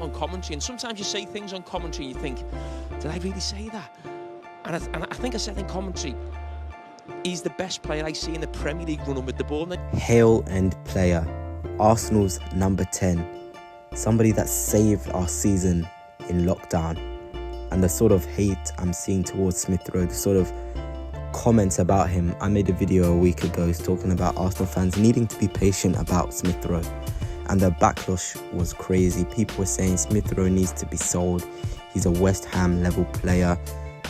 on commentary, and sometimes you say things on commentary and you think, did I really say that? And I think I said in commentary, he's the best player I see in the Premier League running with the ball. Hail end player, Arsenal's number 10, somebody that saved our season in lockdown. And the sort of hate I'm seeing towards Smith Rowe, the sort of comments about him. I made a video a week ago talking about Arsenal fans needing to be patient about Smith Rowe, and the backlash was crazy. People were saying Smith Rowe needs to be sold, he's a West Ham level player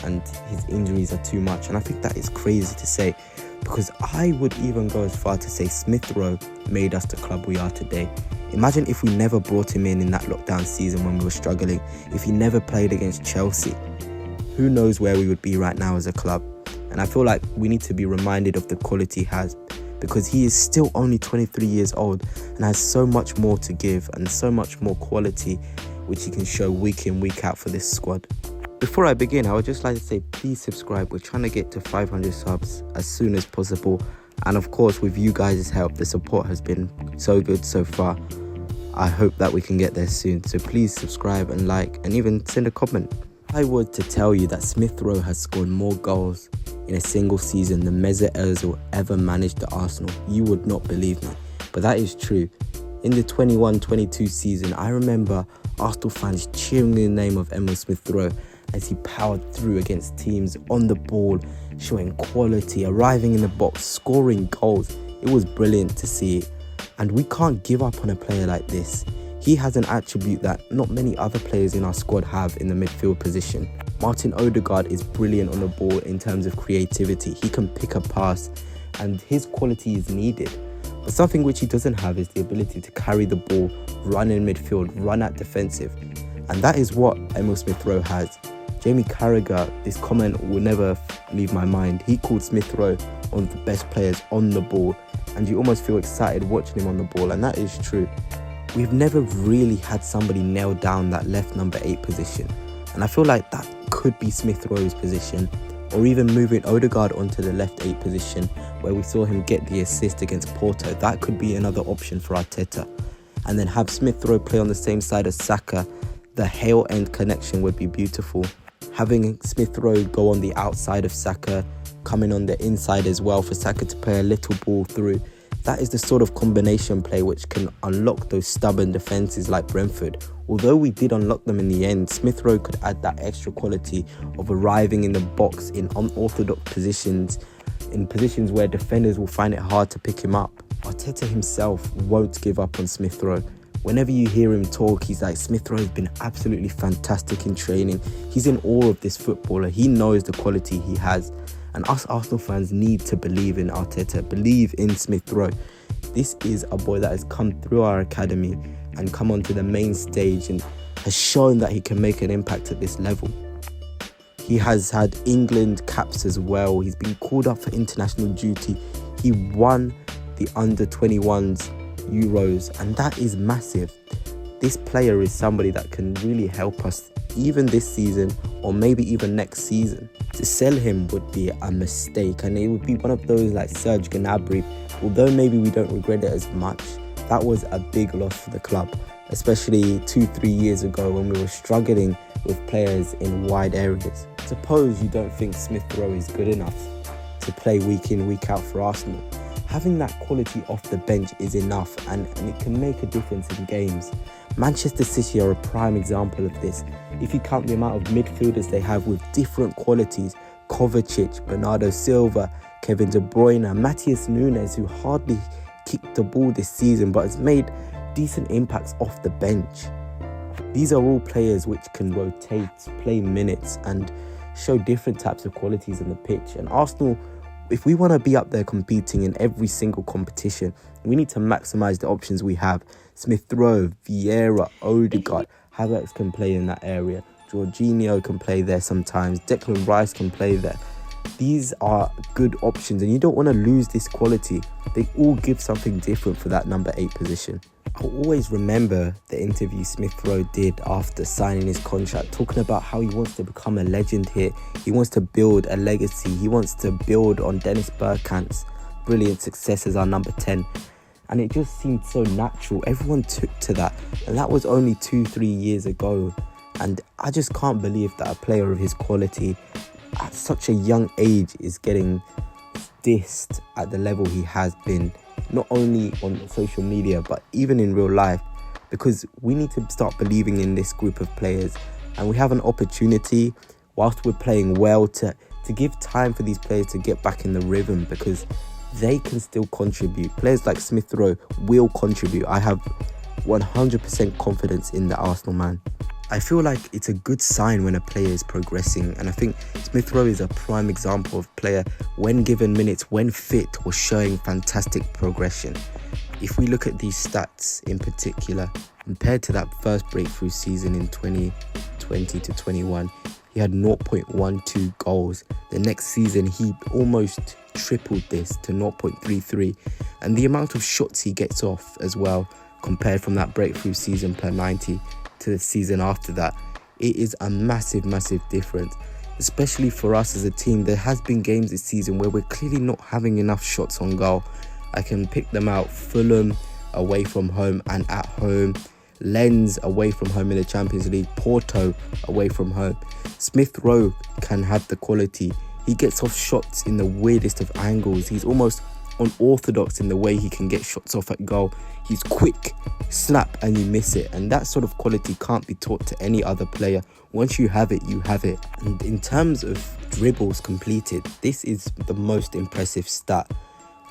and his injuries are too much. And I think that is crazy to say, because I would even go as far to say Smith Rowe made us the club we are today. Imagine if we never brought him in that lockdown season when we were struggling, if he never played against Chelsea. Who knows where we would be right now as a club? And I feel like we need to be reminded of the quality he has, because he is still only 23 years old and has so much more to give and so much more quality which he can show week in, week out for this squad. Before I begin, I would just like to say please subscribe. We're trying to get to 500 subs as soon as possible. And of course, with you guys' help, the support has been so good so far. I hope that we can get there soon. So please subscribe and like, and even send a comment. I were to tell you that Smith Rowe has scored more goals in a single season than Mesut Ozil ever managed at Arsenal, you would not believe me. But that is true. In the 21-22 season, I remember Arsenal fans cheering the name of Emil Smith Rowe as he powered through against teams on the ball, showing quality, arriving in the box, scoring goals. It was brilliant to see it. And we can't give up on a player like this. He has an attribute that not many other players in our squad have in the midfield position. Martin Odegaard is brilliant on the ball in terms of creativity. He can pick a pass and his quality is needed. But something which he doesn't have is the ability to carry the ball, run in midfield, run at defensive. And that is what Emil Smith Rowe has. Jamie Carragher, this comment will never leave my mind. He called Smith Rowe one of the best players on the ball, and you almost feel excited watching him on the ball, and that is true. We've never really had somebody nail down that left number 8 position, and I feel like that could be Smith Rowe's position, or even moving Odegaard onto the left 8 position where we saw him get the assist against Porto. That could be another option for Arteta. And then have Smith Rowe play on the same side as Saka. The Hale end connection would be beautiful. Having Smith Rowe go on the outside of Saka, coming on the inside as well for Saka to play a little ball through. That is the sort of combination play which can unlock those stubborn defences like Brentford. Although we did unlock them in the end, Smith Rowe could add that extra quality of arriving in the box in unorthodox positions, in positions where defenders will find it hard to pick him up. Arteta himself won't give up on Smith Rowe. Whenever you hear him talk, he's like, Smith Rowe has been absolutely fantastic in training. He's in awe of this footballer. He knows the quality he has. And us Arsenal fans need to believe in Arteta, believe in Smith Rowe. This is a boy that has come through our academy and come onto the main stage and has shown that he can make an impact at this level. He has had England caps as well. He's been called up for international duty. He won the under-21s Euros, and that is massive. This player is somebody that can really help us even this season or maybe even next season. To sell him would be a mistake, and it would be one of those like Serge Gnabry. Although maybe we don't regret it as much, that was a big loss for the club, especially 2-3 years ago when we were struggling with players in wide areas. Suppose you don't think Smith Rowe is good enough to play week in, week out for Arsenal. Having that quality off the bench is enough, and it can make a difference in games. Manchester City are a prime example of this. If you count the amount of midfielders they have with different qualities, Kovacic, Bernardo Silva, Kevin De Bruyne, Matheus Nunes, who hardly kicked the ball this season but has made decent impacts off the bench. These are all players which can rotate, play minutes and show different types of qualities on the pitch. And Arsenal, if we want to be up there competing in every single competition, we need to maximise the options we have. Smith Rowe, Vieira, Odegaard, Havertz can play in that area. Jorginho can play there sometimes. Declan Rice can play there. These are good options and you don't want to lose this quality. They all give something different for that number 8 position. I'll always remember the interview Smith Rowe did after signing his contract, talking about how he wants to become a legend here. He wants to build a legacy. He wants to build on Dennis Bergkamp's brilliant success as our number 10. and it just seemed so natural. Everyone took to that, and that was only 2-3 years ago. And I just can't believe that a player of his quality at such a young age is getting dissed at the level he has been, not only on social media but even in real life, because we need to start believing in this group of players, and we have an opportunity whilst we're playing well to give time for these players to get back in the rhythm, because they can still contribute. Players like Smith Rowe will contribute. I have 100% confidence in the Arsenal man. I feel like it's a good sign when a player is progressing, and I think Smith Rowe is a prime example of player when given minutes, when fit, was showing fantastic progression. If we look at these stats in particular, compared to that first breakthrough season in 2020 to 21, he had 0.12 goals. The next season, he almost tripled this to 0.33, and the amount of shots he gets off as well, compared from that breakthrough season per 90 to the season after that, it is a massive difference, especially for us as a team. There has been games this season where we're clearly not having enough shots on goal. I can pick them out: Fulham away from home and at home, Lens away from home in the Champions League, Porto away from home. Smith Rowe can have the quality. He gets off shots in the weirdest of angles. He's almost unorthodox in the way he can get shots off at goal. He's quick, snap and you miss it, and that sort of quality can't be taught to any other player. Once you have it, you have it. And in terms of dribbles completed, this is the most impressive stat.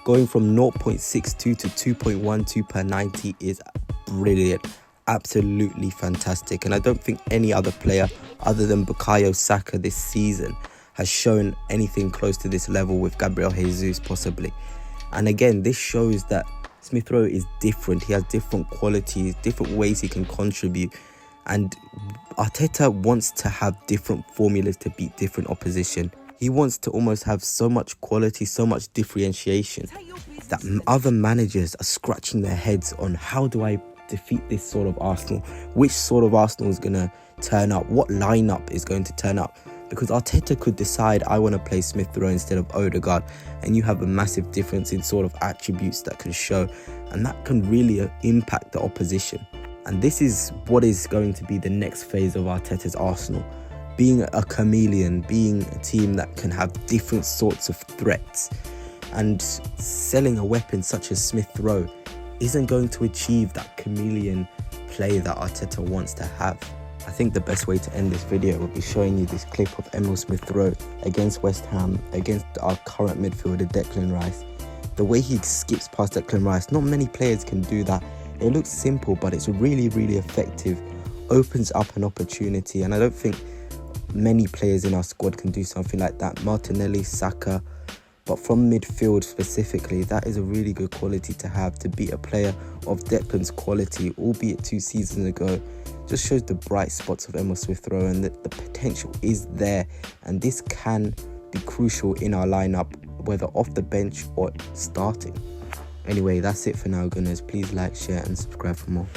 Going from 0.62 to 2.12 per 90 is brilliant, absolutely fantastic, and I don't think any other player other than Bukayo Saka this season has shown anything close to this level, with Gabriel Jesus possibly. And again, this shows that Smith Rowe is different. He has different qualities, different ways he can contribute, and Arteta wants to have different formulas to beat different opposition. He wants to almost have so much quality, so much differentiation, that other managers are scratching their heads on, how do I defeat this sort of Arsenal? Which sort of Arsenal is going to turn up? What lineup is going to turn up? Because Arteta could decide, I want to play Smith Rowe instead of Odegaard, and you have a massive difference in sort of attributes that can show, and that can really impact the opposition. And this is what is going to be the next phase of Arteta's Arsenal, being a chameleon, being a team that can have different sorts of threats. And selling a weapon such as Smith Rowe isn't going to achieve that chameleon play that Arteta wants to have. I think the best way to end this video will be showing you this clip of Emil Smith Rowe against West Ham, against our current midfielder Declan Rice. The way he skips past Declan Rice, not many players can do that. It looks simple, but it's really effective, opens up an opportunity, and I don't think many players in our squad can do something like that. Martinelli, Saka, but from midfield specifically, that is a really good quality to have, to beat a player of Declan's quality, albeit 2 seasons ago. Just shows the bright spots of Emil Smith Rowe, and that the potential is there, and this can be crucial in our lineup, whether off the bench or starting. Anyway, that's it for now, Gunners. Please like, share and subscribe for more.